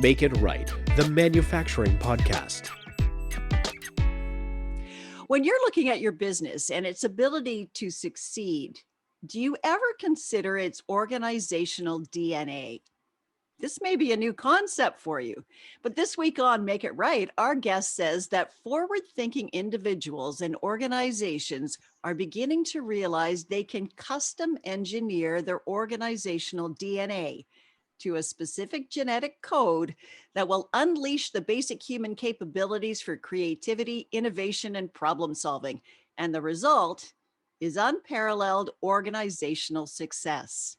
Make It Right, the manufacturing podcast. When you're looking at your business and its ability to succeed, do you ever consider its organizational DNA? This may be a new concept for you, but this week on Make It Right, our guest says that forward thinking individuals and organizations are beginning to realize they can custom engineer their organizational DNA to a specific genetic code that will unleash the basic human capabilities for creativity, innovation, and problem solving. And the result is unparalleled organizational success.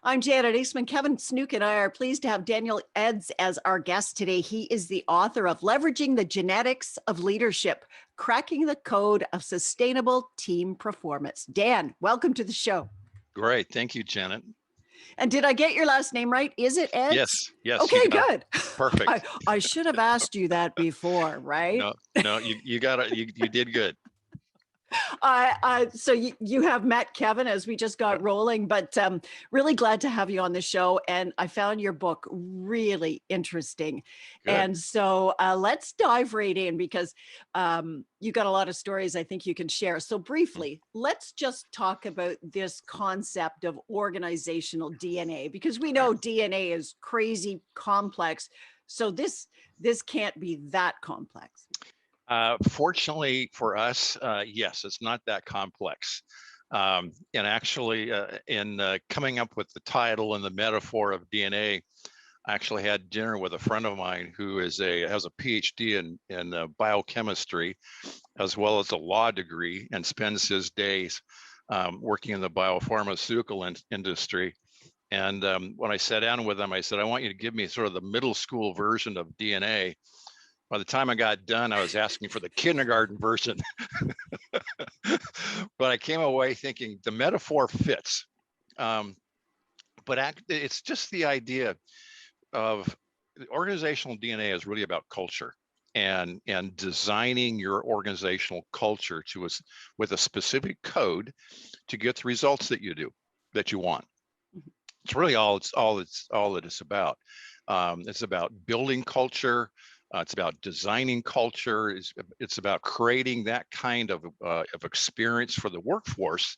I'm Janet Eastman. Kevin Snook and I are pleased to have Daniel Eds as our guest today. He is the author of Leveraging the Genetics of Leadership, Cracking the Code of Sustainable Team Performance. Dan, welcome to the show. Great. Thank you, Janet. And did I get your last name right? Is it Eds? Yes. Okay, good. Perfect. I should have asked you that before, right? No, you got it. You did good. So you have met Kevin as we just got rolling, but really glad to have you on the show. And I found your book really interesting. Good. And so let's dive right in because you got a lot of stories I think you can share. So briefly, let's just talk about this concept of organizational DNA, because we know DNA is crazy complex. So this can't be that complex. Fortunately for us, yes, it's not that complex. And actually, in coming up with the title and the metaphor of DNA, I actually had dinner with a friend of mine who has a PhD in biochemistry, as well as a law degree, and spends his days working in the biopharmaceutical industry. And when I sat down with him, I said, I want you to give me sort of the middle school version of DNA. By the time I got done, I was asking for the kindergarten version. But I came away thinking the metaphor fits. But it's just the idea of the organizational DNA is really about culture and designing your organizational culture with a specific code to get the results that you want. It's really all that it's about. It's about building culture. It's about designing culture. It's about creating that kind of experience for the workforce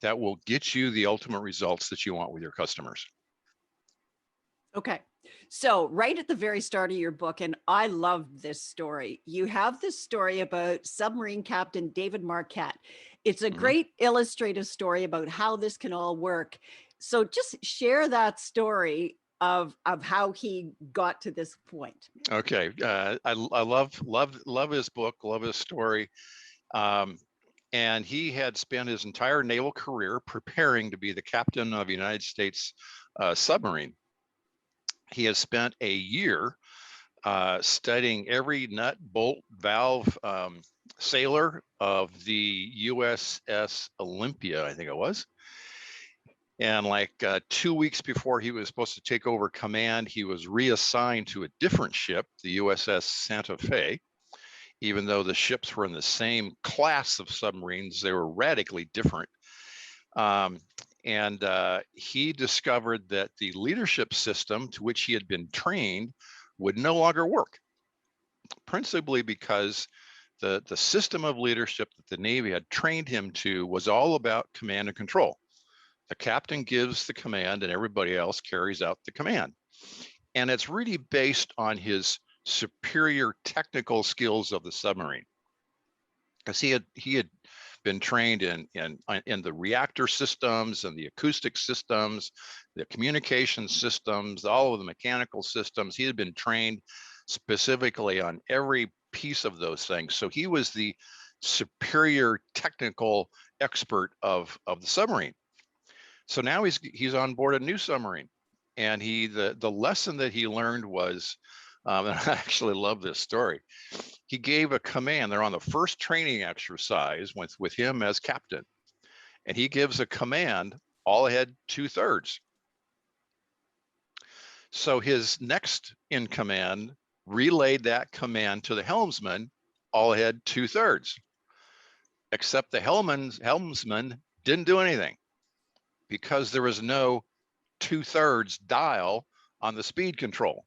that will get you the ultimate results that you want with your customers. Okay. So right at the very start of your book, and I love this story, you have this story about submarine captain David Marquette. It's a great illustrative story about how this can all work. So just share that story of how he got to this point. Okay, I love his book, love his story, and he had spent his entire naval career preparing to be the captain of a United States submarine. He has spent a year studying every nut, bolt, valve, sailor of the USS Olympia, I think it was. And like 2 weeks before he was supposed to take over command, he was reassigned to a different ship, the USS Santa Fe. Even though the ships were in the same class of submarines, they were radically different. And he discovered that the leadership system to which he had been trained would no longer work, principally because the system of leadership that the Navy had trained him to was all about command and control. The captain gives the command and everybody else carries out the command. And it's really based on his superior technical skills of the submarine. Because he had been trained in the reactor systems and the acoustic systems, the communication systems, all of the mechanical systems. He had been trained specifically on every piece of those things. So he was the superior technical expert of the submarine. So now he's on board a new submarine, and the lesson that he learned was, and I actually love this story. He gave a command. They're on the first training exercise with him as captain, and he gives a command all ahead 2/3. So his next in command relayed that command to the helmsman all ahead 2/3, except the helmsman didn't do anything, because there was no 2/3 dial on the speed control.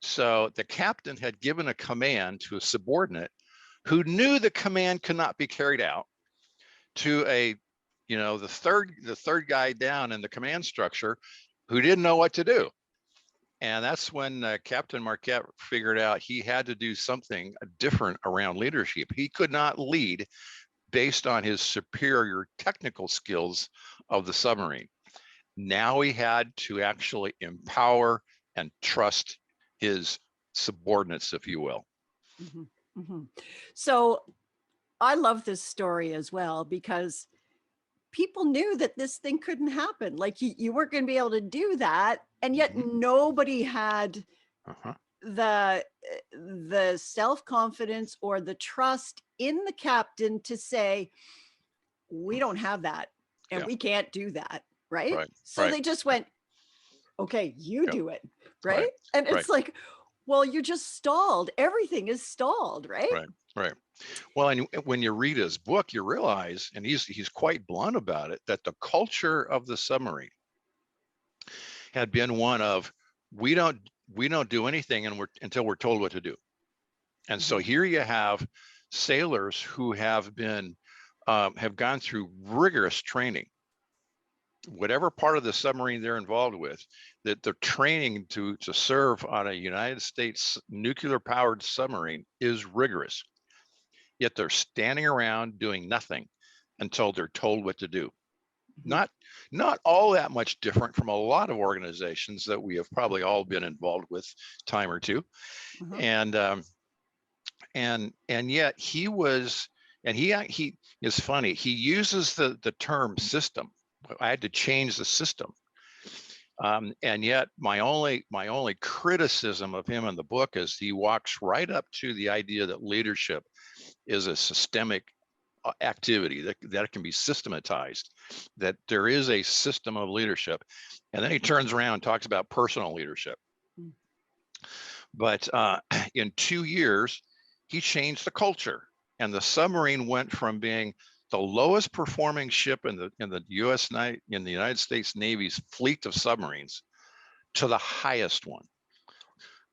So the captain had given a command to a subordinate who knew the command could not be carried out to a, the third guy down in the command structure who didn't know what to do. And that's when Captain Marquette figured out he had to do something different around leadership. He could not lead based on his superior technical skills of the submarine. Now he had to actually empower and trust his subordinates, if you will. Mhm, mhm. So I love this story as well, because people knew that this thing couldn't happen. Like you weren't going to be able to do that. And yet nobody had Uh-huh. the self-confidence or the trust in the captain to say, we don't have that and Yeah. we can't do that. Right. Right, So right. they just went, okay, you Yeah. do it. Right, Right. And right. it's like, well, you're just stalled. Everything is stalled. Right. Right, right. Well, and when you read his book, you realize, and he's quite blunt about it, that the culture of the submarine had been one of we don't do anything until we're told what to do. And so here you have sailors who have been have gone through rigorous training, whatever part of the submarine they're involved with, that they're training to serve on a United States nuclear powered submarine is rigorous. Yet they're standing around doing nothing until they're told what to do. Not all that much different from a lot of organizations that we have probably all been involved with time or two. And yet he was, and he is funny. He uses the term system. I had to change the system. And yet my only criticism of him in the book is he walks right up to the idea that leadership is a systemic activity that can be systematized, that there is a system of leadership. And then he turns around and talks about personal leadership. But in 2 years, he changed the culture, and the submarine went from being the lowest performing ship in the United States Navy's fleet of submarines to the highest one,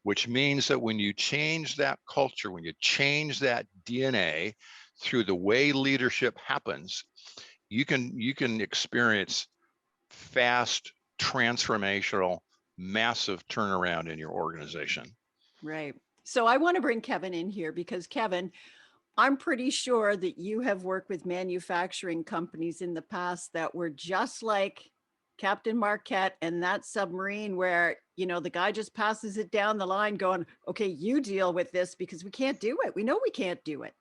which means that when you change that culture, when you change that DNA through the way leadership happens, you can experience fast, transformational, massive turnaround in your organization. Right. So I want to bring Kevin in here because Kevin, I'm pretty sure that you have worked with manufacturing companies in the past that were just like Captain Marquette and that submarine where, the guy just passes it down the line going, okay, you deal with this because we can't do it. We know we can't do it.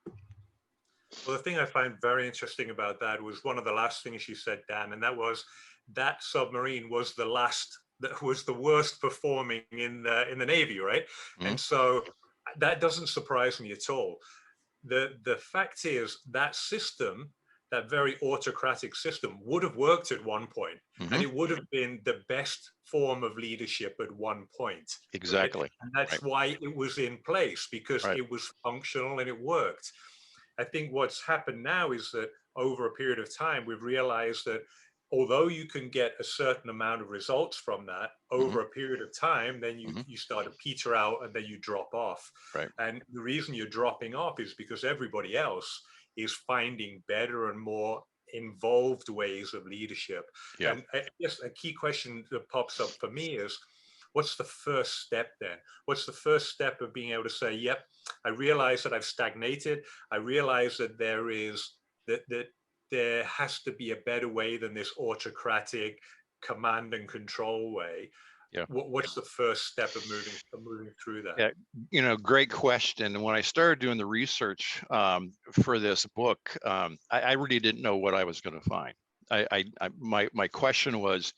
Well, the thing I find very interesting about that was one of the last things you said, Dan, and that was that submarine was the worst performing in the Navy, right? And so that doesn't surprise me at all. The fact is that system, that very autocratic system, would have worked at one point, and it would have been the best form of leadership at one point. Exactly. Right? And that's why it was in place, because it was functional and it worked. I think what's happened now is that over a period of time, we've realized that although you can get a certain amount of results from that over a period of time, then you start to peter out and then you drop off. Right. And the reason you're dropping off is because everybody else is finding better and more involved ways of leadership. Yeah. And I guess a key question that pops up for me is, what's the first step then? What's the first step of being able to say, yep, I realize that I've stagnated. I realize that there has to be a better way than this autocratic command and control way. Yeah. What's the first step of moving through that? Yeah, great question. And when I started doing the research for this book, I really didn't know what I was going to find. My question was,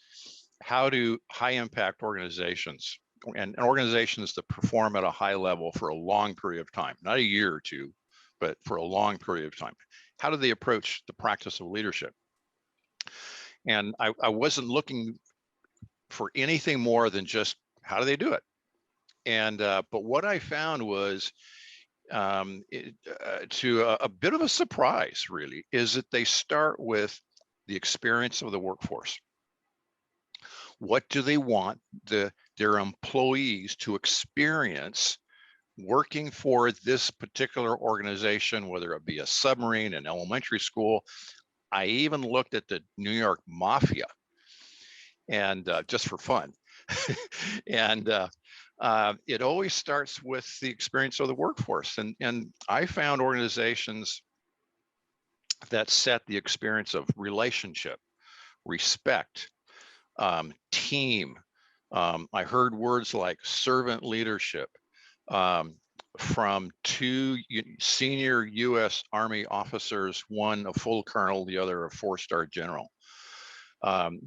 how do high impact organizations and organizations that perform at a high level for a long period of time, not a year or two, but for a long period of time, how do they approach the practice of leadership? And I wasn't looking for anything more than just how do they do it. And but what I found was, to a bit of a surprise, really, is that they start with the experience of the workforce. What do they want their employees to experience working for this particular organization, whether it be a submarine, an elementary school? I even looked at the New York Mafia, and just for fun. And it always starts with the experience of the workforce. And I found organizations that set the experience of relationship, respect, team. I heard words like servant leadership from two senior U.S. Army officers, one a full colonel, the other a four-star general.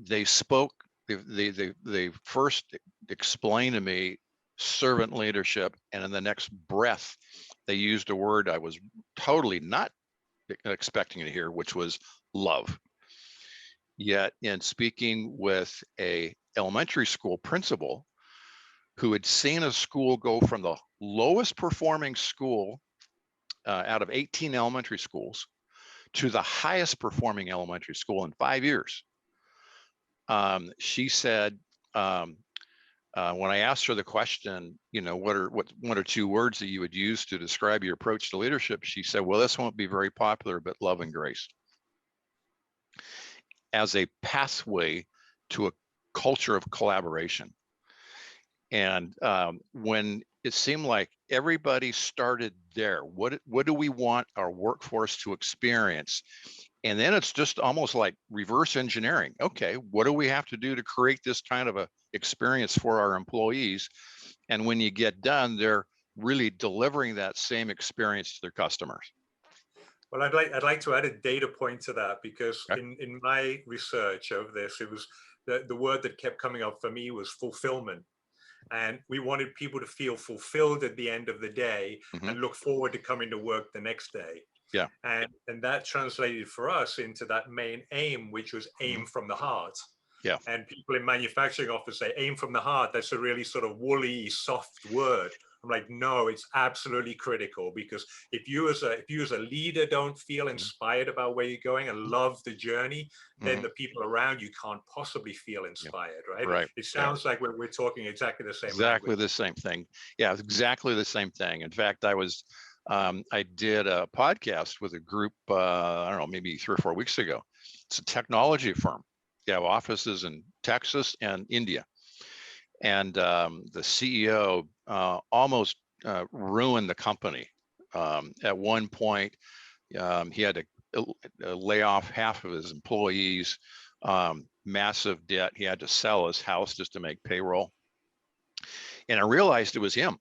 They spoke, they first explained to me servant leadership, and in the next breath, they used a word I was totally not expecting to hear, which was love. Yet in speaking with a elementary school principal who had seen a school go from the lowest performing school out of 18 elementary schools to the highest performing elementary school in 5 years, she said, when I asked her the question, what one or two words that you would use to describe your approach to leadership, she said, well, this won't be very popular, but love and grace, as a pathway to a culture of collaboration. And when it seemed like everybody started there, what do we want our workforce to experience? And then it's just almost like reverse engineering. Okay, what do we have to do to create this kind of a experience for our employees? And when you get done, they're really delivering that same experience to their customers. Well, I'd like to add a data point to that, because Okay. in my research of this, it was the word that kept coming up for me was fulfillment. And we wanted people to feel fulfilled at the end of the day and look forward to coming to work the next day. Yeah. And that translated for us into that main aim, which was aim from the heart. Yeah. And people in manufacturing often say aim from the heart. That's a really sort of woolly, soft word. I'm like, no, it's absolutely critical, because if you as a leader don't feel inspired about where you're going and love the journey, then the people around you can't possibly feel inspired, right? Right. It sounds like we're talking exactly the same Exactly language. the same thing. Yeah, exactly the same thing. In fact, I did a podcast with a group, I don't know, maybe 3 or 4 weeks ago. It's a technology firm. They have offices in Texas and India. And the CEO almost ruined the company. At one point, he had to lay off half of his employees, massive debt. He had to sell his house just to make payroll. And I realized it was him.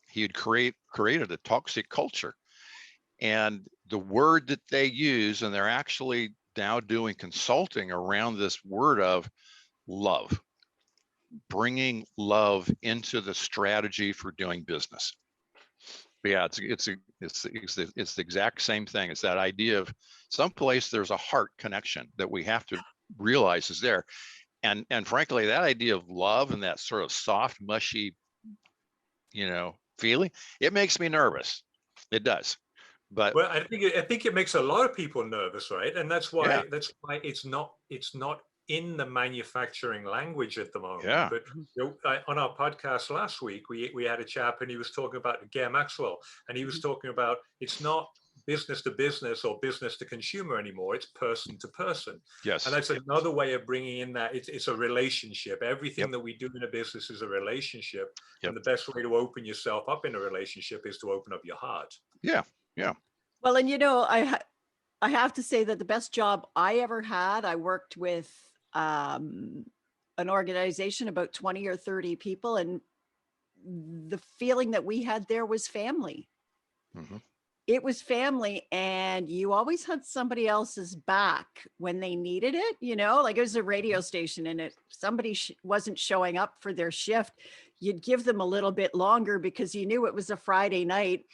He had created a toxic culture. And the word that they use, and they're actually now doing consulting around this word of love, bringing love into the strategy for doing business. But yeah, it's the exact same thing. It's that idea of someplace there's a heart connection that we have to realize is there. And frankly, that idea of love and that sort of soft, mushy, feeling, it makes me nervous. It does. But well, I think it makes a lot of people nervous, right? And that's why it's not in the manufacturing language at the moment. Yeah. But on our podcast last week, we had a chap, and he was talking about Gare Maxwell, and he was talking about it's not business to business or business to consumer anymore. It's person to person. Yes. And that's another way of bringing in that it's a relationship. Everything that we do in a business is a relationship. And the best way to open yourself up in a relationship is to open up your heart. Yeah. Yeah. Well, and I have to say that the best job I ever had, I worked with an organization, about 20 or 30 people, and the feeling that we had there was family. It was family, and you always had somebody else's back when they needed it, like it was a radio station, and if somebody wasn't showing up for their shift, you'd give them a little bit longer because you knew it was a Friday night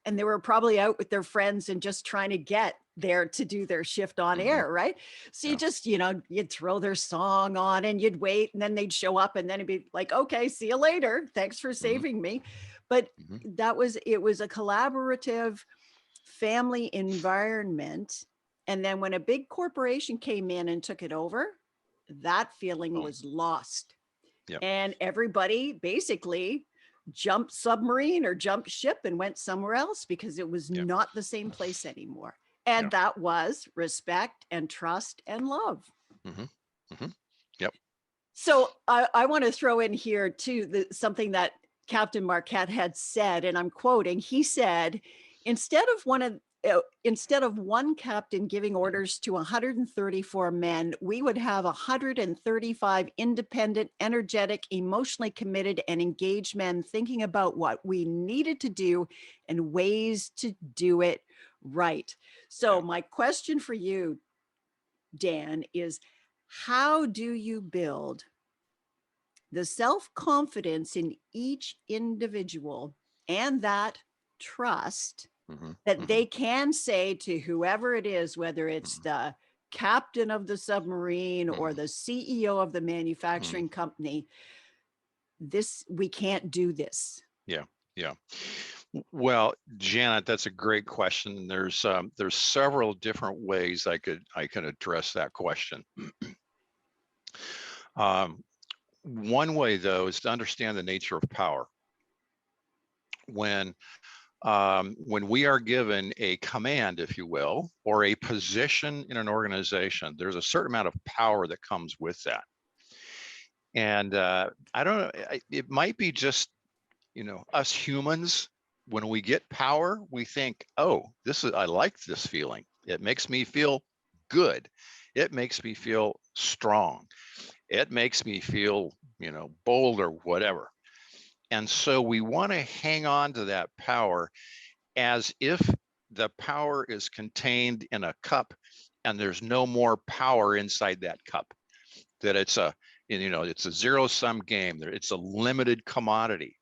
and they were probably out with their friends and just trying to get there to do their shift on air, right? So you just, you'd throw their song on and you'd wait, and then they'd show up, and then it'd be like, okay, see you later. Thanks for saving me. But it was a collaborative family environment. And then when a big corporation came in and took it over, that feeling Oh. was lost. Yep. And everybody basically jumped submarine or jumped ship and went somewhere else because it was Yeah. not the same place anymore. And that was respect and trust and love. Hmm. Hmm. Yep. So I want to throw in here too something that Captain Marquette had said, and I'm quoting. He said, instead of one captain giving orders to 134 men, we would have 135 independent, energetic, emotionally committed, and engaged men thinking about what we needed to do and ways to do it right. So my question for you, Dan, is how do you build the self-confidence in each individual and that trust Hmm. that they can say to whoever it is, whether it's Mhm. the captain of the submarine or the CEO of the manufacturing company, we can't do this. Yeah. Well, Janet, that's a great question. There's several different ways I could address that question. One way, though, is to understand the nature of power. When we are given a command, if you will, or a position in an organization, there's a certain amount of power that comes with that. And I don't know, it might be just, us humans. When we get power, we think, oh, I like this feeling. It makes me feel good. It makes me feel strong. It makes me feel, bold or whatever. And so we want to hang on to that power as if the power is contained in a cup and there's no more power inside that cup, that it's a zero-sum game, it's a limited commodity.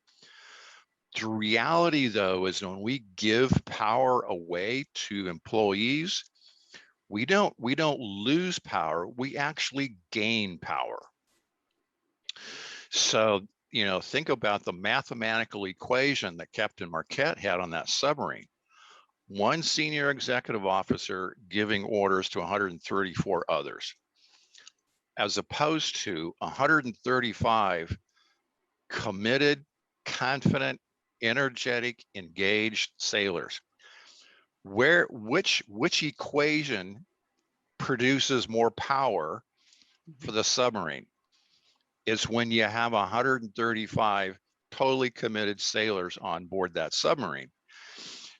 The reality, though, is when we give power away to employees, we don't lose power, we actually gain power. So, think about the mathematical equation that Captain Marquette had on that submarine. One senior executive officer giving orders to 134 others, as opposed to 135 committed, confident, energetic, engaged sailors. Which equation produces more power for the submarine? It's when you have 135 totally committed sailors on board that submarine.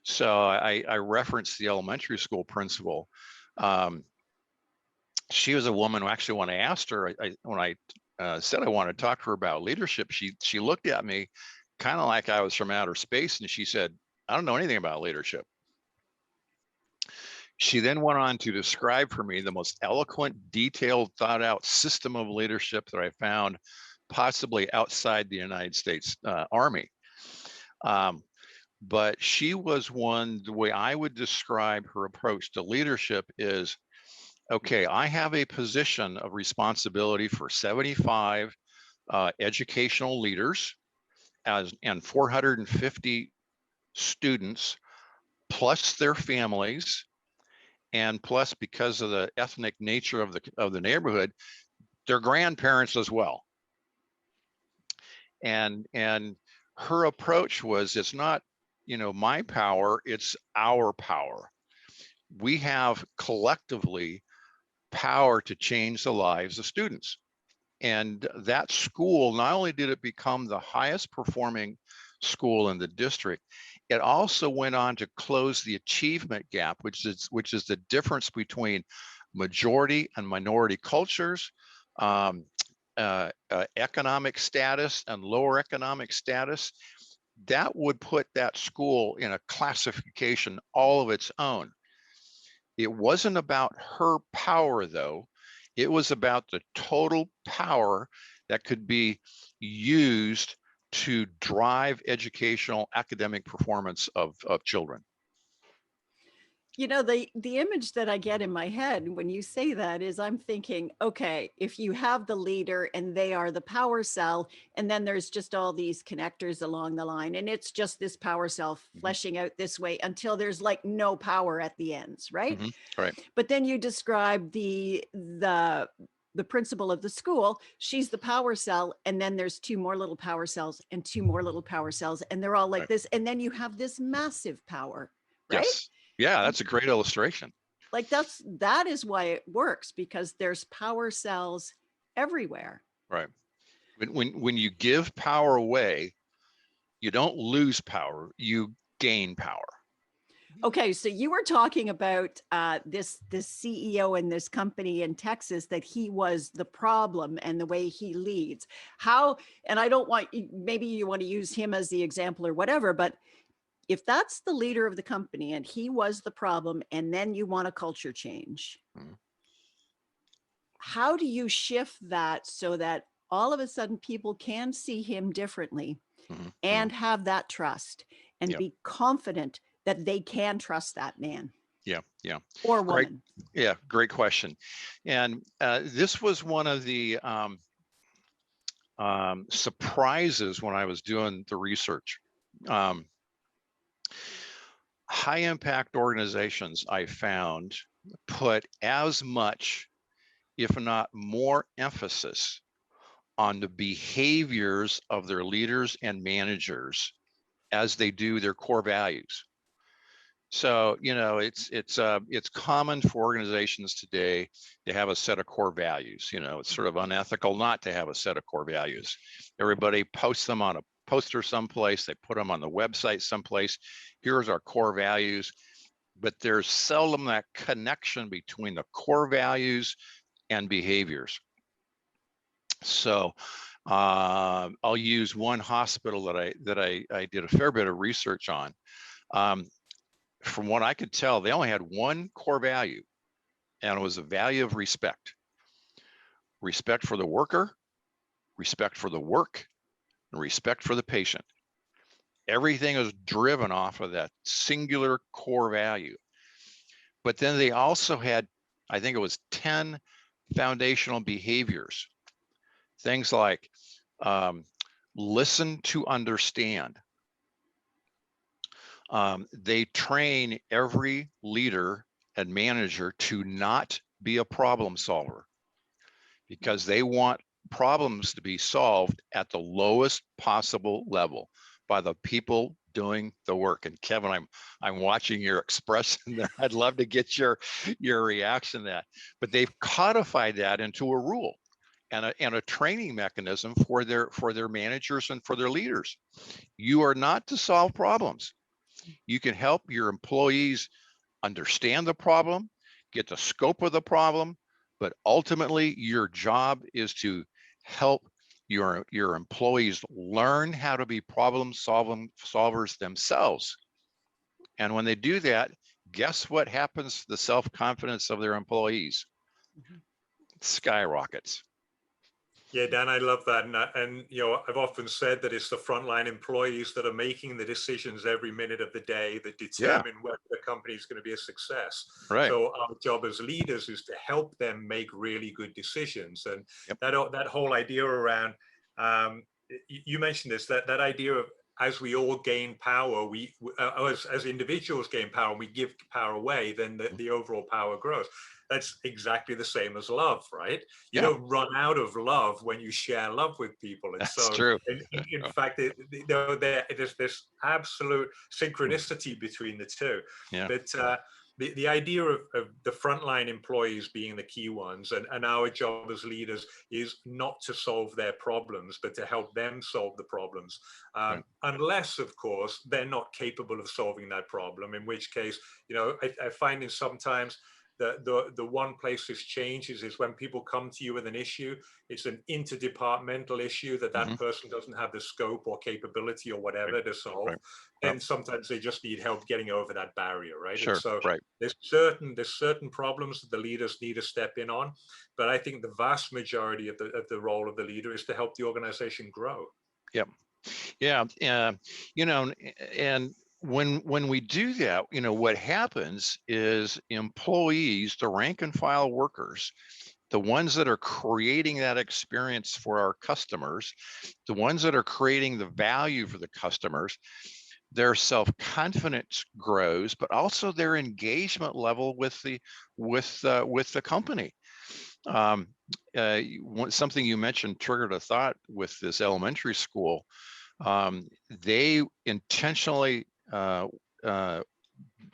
So I referenced the elementary school principal. She was a woman who actually, when I asked her, when I said I wanted to talk to her about leadership, she looked at me kind of like I was from outer space, and she said, I don't know anything about leadership. She then went on to describe for me the most eloquent, detailed, thought out system of leadership that I found possibly outside the United States Army. But she was one, the way I would describe her approach to leadership is, okay, I have a position of responsibility for 75 educational leaders and 450 students, plus their families, and plus, because of the ethnic nature of the neighborhood, their grandparents as well. And her approach was, it's not, my power, it's our power. We have collectively power to change the lives of students. And that school, not only did it become the highest performing school in the district, it also went on to close the achievement gap, which is the difference between majority and minority cultures, economic status and lower economic status. That would put that school in a classification all of its own. It wasn't about her power, though. It was about the total power that could be used to drive educational academic performance of children. The image that I get in my head when you say that is, I'm thinking, okay, if you have the leader and they are the power cell, and then there's just all these connectors along the line, and it's just this power cell fleshing out this way until there's like no power at the ends, right? Right. But then you describe the the principal of the school, she's the power cell, and then there's two more little power cells and two more little power cells, and they're all like Right. this, and then you have this massive power, right? Yes. Yeah, that's a great illustration. Like that is why it works, because there's power cells everywhere. Right. When you give power away, you don't lose power, you gain power. Okay, so you were talking about this CEO in this company in Texas, that he was the problem and the way he leads. How, and I don't want, maybe you want to use him as the example or whatever, but if that's the leader of the company and he was the problem, and then you want a culture change, Mhm. how do you shift that so that all of a sudden people can see him differently Mhm. and have that trust and Yep. be confident that they can trust that man Yeah. Yeah. or Great. woman? Yeah. Great question. And this was one of the surprises when I was doing the research. High impact organizations, I found, put as much, if not more, emphasis on the behaviors of their leaders and managers as they do their core values. So, it's common for organizations today to have a set of core values. It's sort of unethical not to have a set of core values. Everybody posts them on a poster someplace, they put them on the website someplace. Here's our core values, but there's seldom that connection between the core values and behaviors. So I'll use one hospital that I did a fair bit of research on. From what I could tell, they only had one core value, and it was a value of respect. Respect for the worker, respect for the work, and respect for the patient. Everything is driven off of that singular core value. But then they also had, I think it was 10 foundational behaviors. Things like listen to understand. They train every leader and manager to not be a problem solver, because they want problems to be solved at the lowest possible level by the people doing the work. And Kevin, I'm watching your expression there. I'd love to get your reaction to that. But they've codified that into a rule and a training mechanism for their managers and for their leaders. You are not to solve problems. You can help your employees understand the problem, get the scope of the problem, but ultimately your job is to help your employees learn how to be problem solvers themselves. And when they do that, guess what happens to the self-confidence of their employees? Skyrockets. Yeah, Dan, I love that. And I've often said that it's the frontline employees that are making the decisions every minute of the day that determine whether the company is going to be a success. Right. So our job as leaders is to help them make really good decisions. And that whole idea around, you mentioned this, that idea of, as we all gain power, we as individuals gain power, and we give power away, then the overall power grows. That's exactly the same as love, right? You don't run out of love when you share love with people. And That's true. In fact, there's this absolute synchronicity between the two. Yeah. But the idea of the frontline employees being the key ones, and our job as leaders is not to solve their problems, but to help them solve the problems. Unless, of course, they're not capable of solving that problem, in which case, I find in sometimes the one place this changes is when people come to you with an issue. It's an interdepartmental issue that person doesn't have the scope or capability or whatever to solve. And sometimes they just need help getting over that barrier, right? Sure. And so there's certain problems that the leaders need to step in on, but I think the vast majority of the role of the leader is to help the organization grow. Yep. Yeah. And when we do that, what happens is employees, the rank and file workers, the ones that are creating that experience for our customers, the ones that are creating the value for the customers, their self-confidence grows, but also their engagement level with the company. Something you mentioned triggered a thought with this elementary school. They intentionally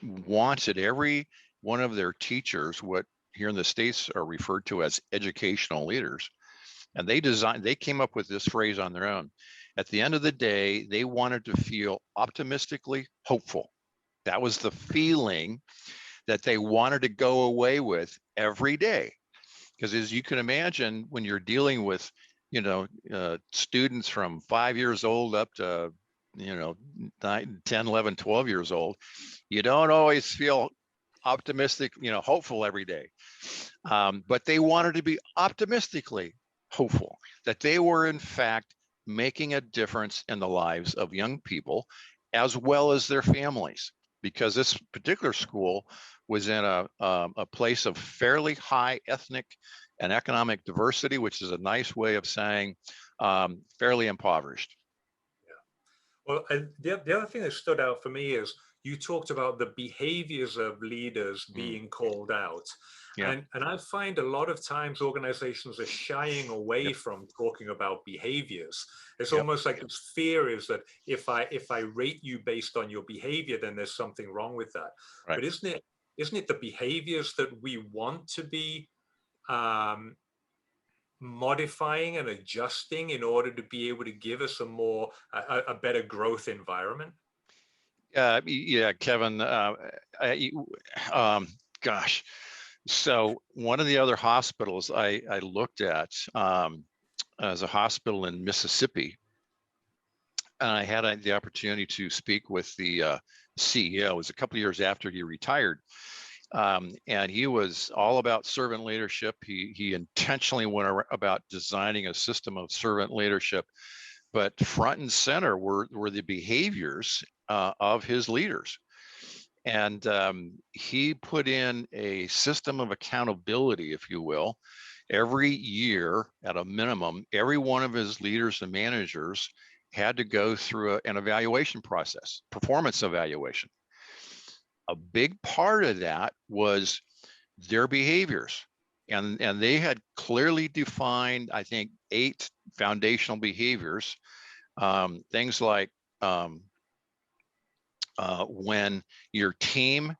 wanted every one of their teachers, what here in the States are referred to as educational leaders. And they came up with this phrase on their own. At the end of the day, they wanted to feel optimistically hopeful. That was the feeling that they wanted to go away with every day. Because as you can imagine, when you're dealing with, students from 5 years old up to, 9, 10, 11, 12 years old, you don't always feel optimistic, hopeful every day. But they wanted to be optimistically hopeful that they were in fact making a difference in the lives of young people as well as their families, because this particular school was in a place of fairly high ethnic and economic diversity, which is a nice way of saying fairly impoverished. Well, and the other thing that stood out for me is you talked about the behaviors of leaders being called out. Yeah. And I find a lot of times organizations are shying away from talking about behaviors. It's almost like this fear is that if I rate you based on your behavior, then there's something wrong with that. Right. But isn't it the behaviors that we want to be modifying and adjusting in order to be able to give us a better growth environment? Yeah, Kevin. Gosh. So one of the other hospitals I looked at as a hospital in Mississippi, and I had the opportunity to speak with the CEO. It was a couple of years after he retired. And he was all about servant leadership. He intentionally went about designing a system of servant leadership, but front and center were the behaviors of his leaders. And he put in a system of accountability, if you will. Every year, at a minimum, every one of his leaders and managers had to go through an evaluation process, performance evaluation. A big part of that was their behaviors. And they had clearly defined, I think, 8 foundational behaviors. Things like when your team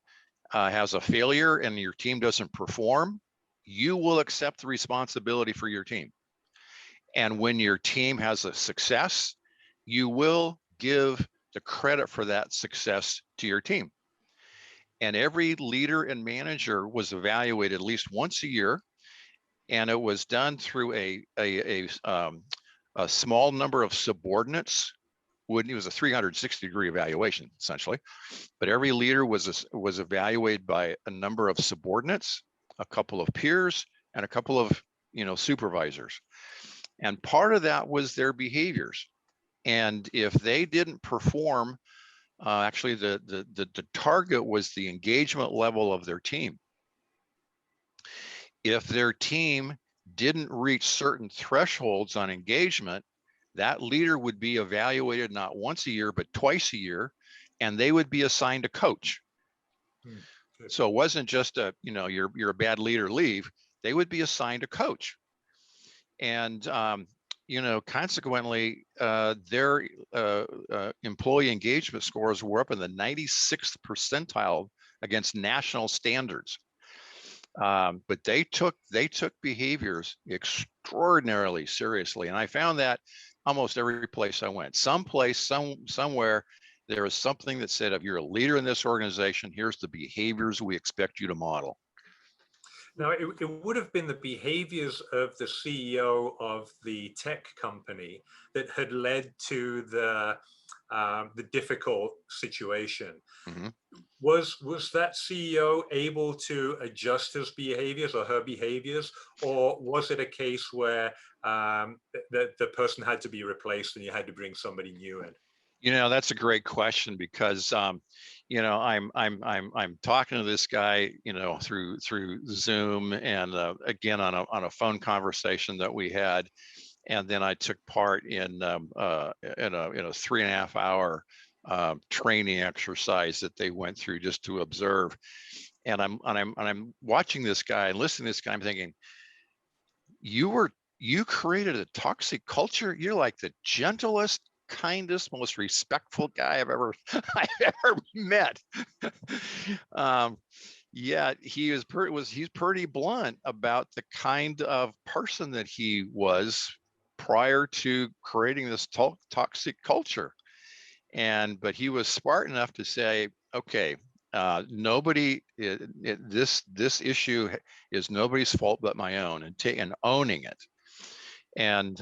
has a failure and your team doesn't perform, you will accept the responsibility for your team. And when your team has a success, you will give the credit for that success to your team. And every leader and manager was evaluated at least once a year, and it was done through a small number of subordinates. It was a 360-degree evaluation, essentially. But every leader was evaluated by a number of subordinates, a couple of peers, and a couple of supervisors. And part of that was their behaviors. And if they didn't perform, actually the target was the engagement level of their team. If their team didn't reach certain thresholds on engagement, that leader would be evaluated not once a year, but twice a year, and they would be assigned a coach. So it wasn't just you're a bad leader, leave. They would be assigned a coach. And consequently, their employee engagement scores were up in the 96th percentile against national standards. But they took behaviors extraordinarily seriously, and I found that almost every place I went. Somewhere, there was something that said, if you're a leader in this organization, here's the behaviors we expect you to model. Now, it would have been the behaviors of the CEO of the tech company that had led to the difficult situation. Mm-hmm. Was that CEO able to adjust his behaviors or her behaviors, or was it a case where the person had to be replaced and you had to bring somebody new in? That's a great question, because I'm talking to this guy, through Zoom, and again on a phone conversation that we had, and then I took part in a 3.5 hour training exercise that they went through just to observe. And I'm watching this guy and listening to this guy. I'm thinking, you created a toxic culture. You're like the gentlest, kindest, most respectful guy I've ever I've ever met. Yeah, he's pretty blunt about the kind of person that he was prior to creating this toxic culture. But he was smart enough to say, okay, this issue is nobody's fault but my own, and owning it. And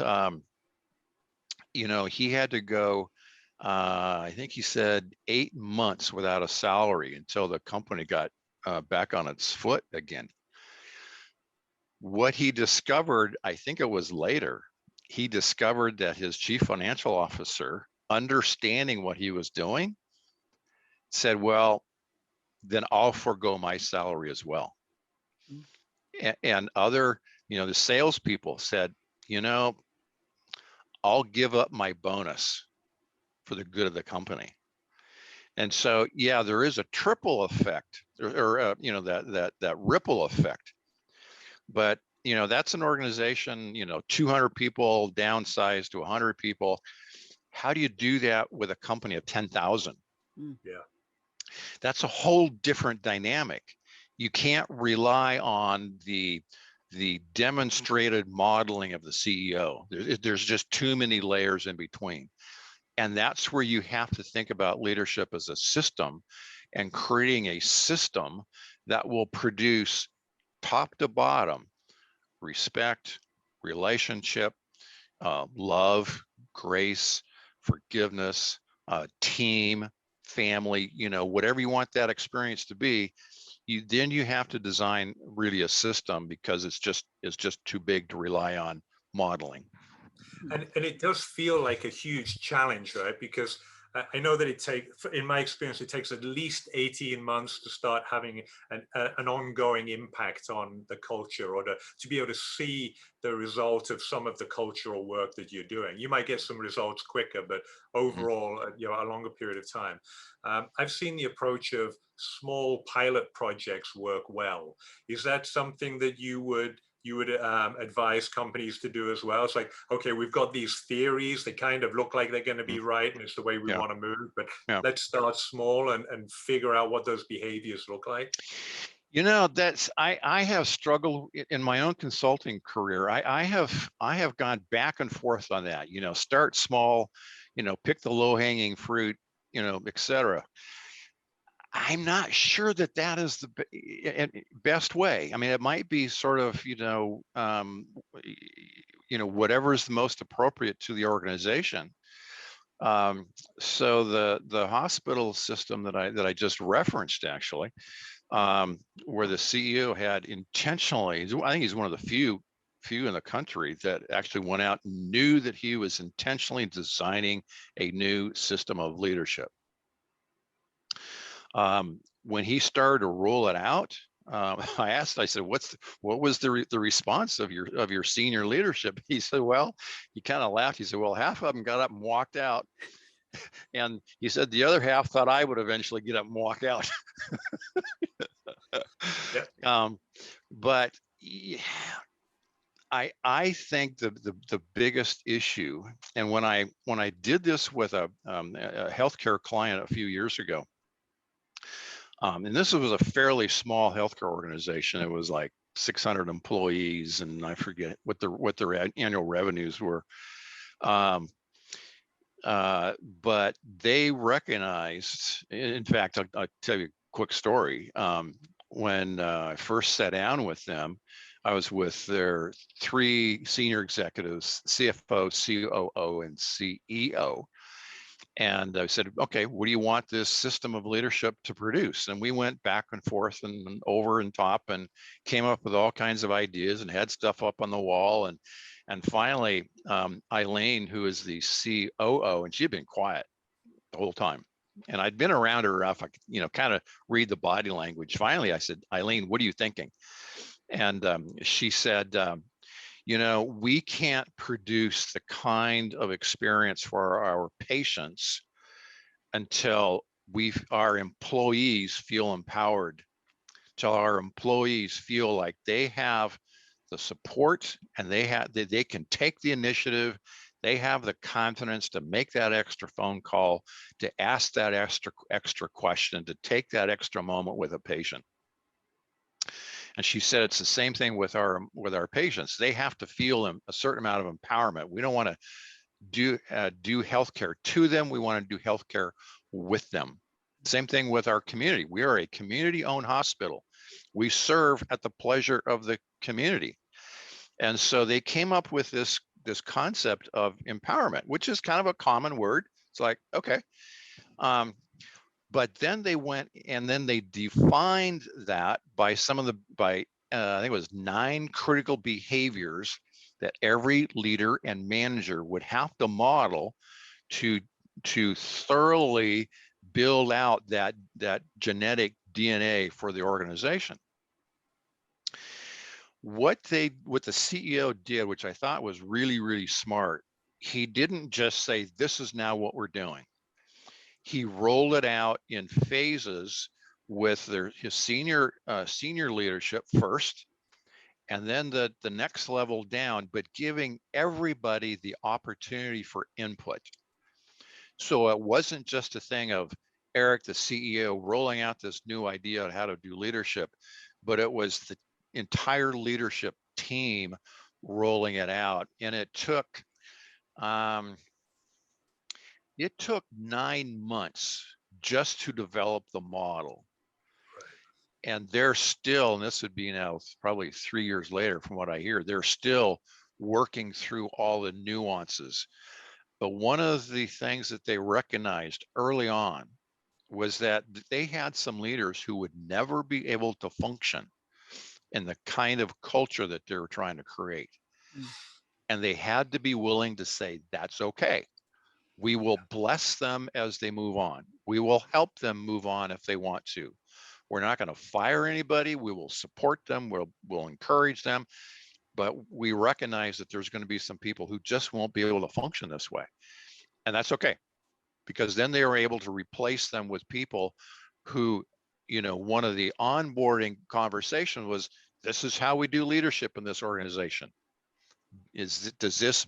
he had to go, I think he said 8 months without a salary until the company got back on its foot again. What he discovered, I think it was later, he discovered that his chief financial officer, understanding what he was doing, said, well, then I'll forego my salary as well. And other, the salespeople said, I'll give up my bonus for the good of the company. And so, yeah, there is a triple effect, or that ripple effect. But that's an organization, 200 people downsized to 100 people. How do you do that with a company of 10,000? Yeah. That's a whole different dynamic. You can't rely on the demonstrated modeling of the CEO. There's just too many layers in between. And that's where you have to think about leadership as a system, and creating a system that will produce top to bottom respect, relationship, love, grace, forgiveness, team, family, whatever you want that experience to be. You have to design really a system, because it's just too big to rely on modeling. And it does feel like a huge challenge, right? Because I know that in my experience, it takes at least 18 months to start having an ongoing impact on the culture, or to be able to see the result of some of the cultural work that you're doing. You might get some results quicker, but overall, a longer period of time. I've seen the approach of small pilot projects work well. Is that something that you would advise companies to do as well? It's like, okay, we've got these theories, they kind of look like they're going to be right, and it's the way we want to move, but let's start small and figure out what those behaviors look like. That's I have struggled in my own consulting career. I have gone back and forth on that. Start small, pick the low-hanging fruit, etc. I'm not sure that is the best way. I mean, it might be sort of, whatever is the most appropriate to the organization. So the hospital system that I just referenced, actually, where the CEO had intentionally, I think he's one of the few in the country that actually went out and knew that he was intentionally designing a new system of leadership. When he started to roll it out, I said, what was the response of your senior leadership? He said, well, he kind of laughed. He said, well, half of them got up and walked out. And he said the other half thought I would eventually get up and walk out. But yeah, I think the biggest issue, and when I did this with a healthcare client a few years ago, and this was a fairly small healthcare organization. It was like 600 employees, and I forget what their annual revenues were. But they recognized, in fact, I'll tell you a quick story. When I first sat down with them, I was with their 3 senior executives, CFO, COO, and CEO. And I said, okay, what do you want this system of leadership to produce? And we went back and forth and over and top, and came up with all kinds of ideas, and had stuff up on the wall. And finally, Eileen, who is the COO, and she had been quiet the whole time, and I'd been around her enough, I could, kind of read the body language. Finally, I said, Eileen, what are you thinking? And she said, we can't produce the kind of experience for our patients until our employees feel empowered, till our employees feel like they have the support, and they can take the initiative. They have the confidence to make that extra phone call, to ask that extra question, to take that extra moment with a patient. And she said it's the same thing with our patients. They have to feel a certain amount of empowerment. We don't want to do healthcare to them. We want to do healthcare with them. Same thing with our community. We are a community-owned hospital. We serve at the pleasure of the community. And so they came up with this concept of empowerment, which is kind of a common word. It's like, okay. But then they went and then they defined that by I think it was 9 critical behaviors that every leader and manager would have to model to thoroughly build out that genetic DNA for the organization. What the CEO did, which I thought was really, really smart, he didn't just say, this is now what we're doing. He rolled it out in phases with his senior leadership first, and then the next level down, but giving everybody the opportunity for input. So it wasn't just a thing of Eric, the CEO, rolling out this new idea on how to do leadership, but it was the entire leadership team rolling it out. And it took 9 months just to develop the model. And they're still, and this would be now probably 3 years later from what I hear, they're still working through all the nuances. But one of the things that they recognized early on was that they had some leaders who would never be able to function in the kind of culture that they were trying to create. And they had to be willing to say, that's okay. We will bless them as they move on. We will help them move on if they want to. We're not going to fire anybody. We will support them. We'll encourage them. But we recognize that there's going to be some people who just won't be able to function this way. And that's okay, because then they are able to replace them with people who, one of the onboarding conversation was, this is how we do leadership in this organization. Does this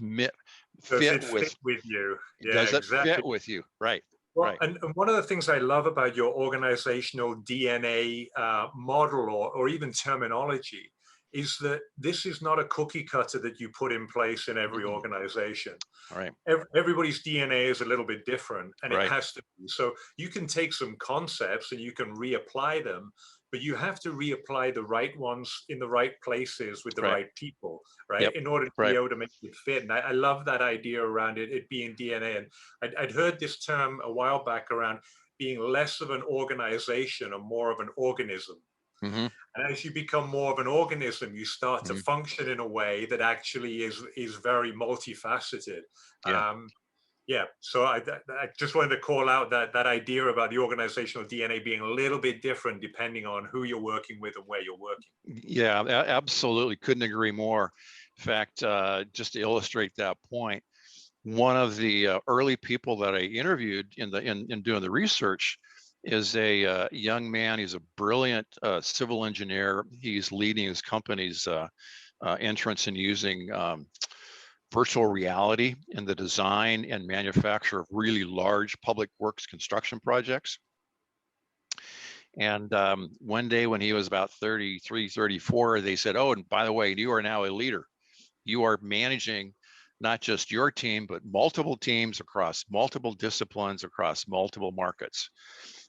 fit with you? Yeah, does it exactly. fit with you? Right. Well, right. And one of the things I love about your organizational DNA model or even terminology is that this is not a cookie cutter that you put in place in every organization. All right. Everybody's DNA is a little bit different, and Right. it has to be. So you can take some concepts and you can reapply them, but you have to reapply the right ones in the right places with the right people, right? Yep. In order to be able to make it fit. And I love that idea around it being DNA. And I'd heard this term a while back around being less of an organization and more of an organism. Mm-hmm. And as you become more of an organism, you start to function in a way that actually is very multifaceted. So I just wanted to call out that idea about the organizational DNA being a little bit different depending on who you're working with and where you're working. Yeah, absolutely. Couldn't agree more. In fact, just to illustrate that point, one of the early people that I interviewed in doing the research is a young man. He's a brilliant civil engineer. He's leading his company's entrance and using virtual reality in the design and manufacture of really large public works construction projects. And one day when he was about 33, 34, they said, oh, and by the way, you are now a leader. You are managing not just your team, but multiple teams across multiple disciplines, across multiple markets.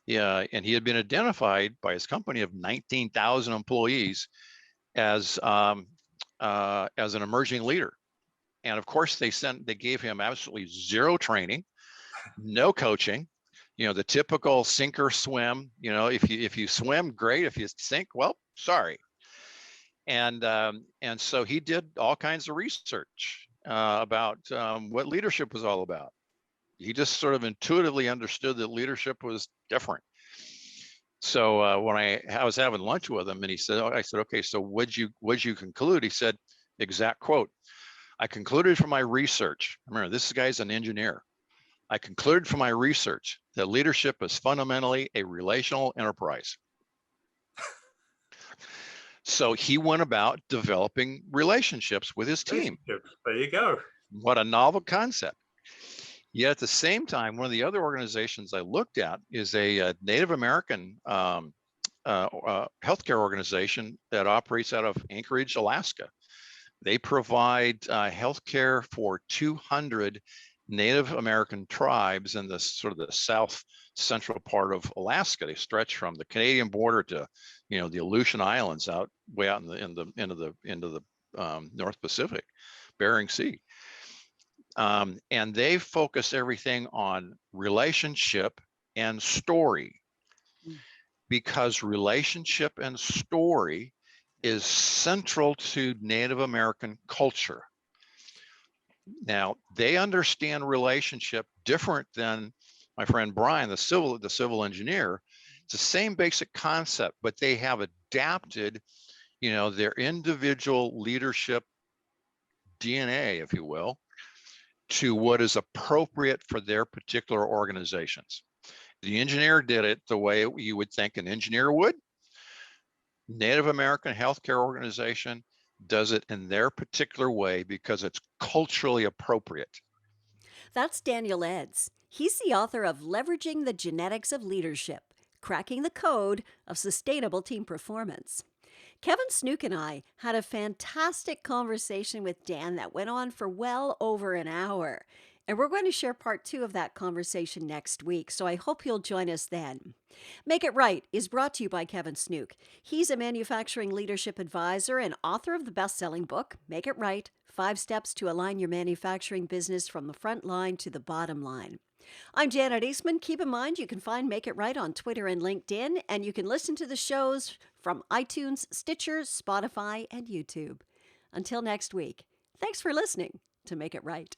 Yeah, and he had been identified by his company of 19,000 employees as an emerging leader. And of course, they gave him absolutely zero training, no coaching. The typical sink or swim. If you swim, great. If you sink, well, sorry. And so he did all kinds of research about what leadership was all about. He just sort of intuitively understood that leadership was different. So when I was having lunch with him, and I said, okay, so what'd you conclude? He said, exact quote, I concluded from my research. Remember, this guy's an engineer. I concluded from my research that leadership is fundamentally a relational enterprise. So he went about developing relationships with his team. There you go. What a novel concept. Yet at the same time, one of the other organizations I looked at is a Native American healthcare organization that operates out of Anchorage, Alaska. They provide healthcare for 200 Native American tribes in the sort of the south central part of Alaska. They stretch from the Canadian border to, the Aleutian Islands out way out into the North Pacific, Bering Sea. And they focus everything on relationship and story, because relationship and story is central to Native American culture. Now, they understand relationship different than my friend Brian, the civil engineer. It's the same basic concept, but they have adapted, their individual leadership DNA, if you will, to what is appropriate for their particular organizations. The engineer did it the way you would think an engineer would. Native American healthcare organization does it in their particular way because it's culturally appropriate. That's Daniel Eds. He's the author of Leveraging the Genetics of Leadership, Cracking the Code of Sustainable Team Performance. Kevin Snook and I had a fantastic conversation with Dan that went on for well over an hour. And we're going to share part 2 of that conversation next week, so I hope you'll join us then. Make It Right is brought to you by Kevin Snook. He's a manufacturing leadership advisor and author of the best-selling book, Make It Right, 5 Steps to Align Your Manufacturing Business from the Front Line to the Bottom Line. I'm Janet Eastman. Keep in mind you can find Make It Right on Twitter and LinkedIn, and you can listen to the shows from iTunes, Stitcher, Spotify, and YouTube. Until next week, thanks for listening to Make It Right.